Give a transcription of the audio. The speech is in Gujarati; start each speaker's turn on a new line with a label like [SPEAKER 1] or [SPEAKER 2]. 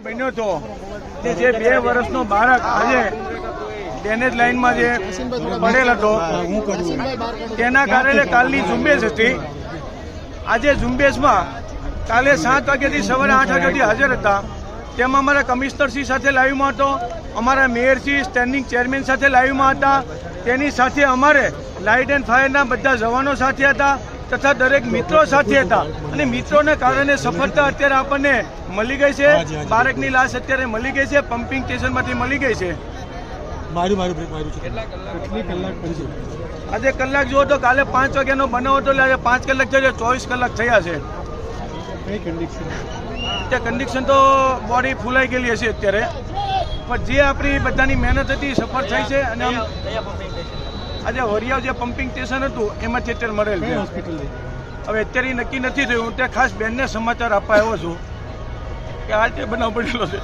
[SPEAKER 1] બન્યો હતો કે જે 2 વર્ષનો બાળક આજે ડેનેજ લાઈનમાં જે પડેલ હતો તેના કારણે કાલની ઝુંબેશ હતી. આજે ઝુંબેશમાં કાલે 7 વાગ્યાથી સવારે 8 વાગ્યાથી હાજર હતા. તેમાં અમારા કમિશનરશ્રી સાથે લાઈવમાં હતો, અમારા મેયરશ્રી સ્ટેન્ડિંગ ચેરમેન સાથે લાઈવમાં હતા. તેની સાથે અમારે લાઇટ એન્ડ ફાયરના બધા જવાનો સાથે હતા તથા દરેક મિત્રો સાથે હતા. અને મિત્રોને કારણે સફળતા અત્યારે આપણને મળી ગઈ છે. બાળકની લાશ અત્યારે મળી ગઈ છે, પમ્પિંગ સ્ટેશનમાંથી મળી ગઈ છે. આજે કલાક જુઓ તો કાલે 5 વાગ્યાનો બનાવ હતો, એટલે આજે 5 કલાક થયો, 24 કલાક થયા છે. તે કન્ડિશન તો બોડી ફૂલાઈ ગયેલી હશે અત્યારે, પણ જે આપણી બધાની મહેનત હતી સફળ થઈ છે. અને આજે વરિયાવ જે પમ્પિંગ સ્ટેશન હતું એમાંથી અત્યારે મળેલ છે. હવે અત્યારે નક્કી નથી થયું. હું ત્યાં ખાસ બેનને સમાચાર આપવા આવ્યો છું કે આ તે બનાવ પડેલો છે.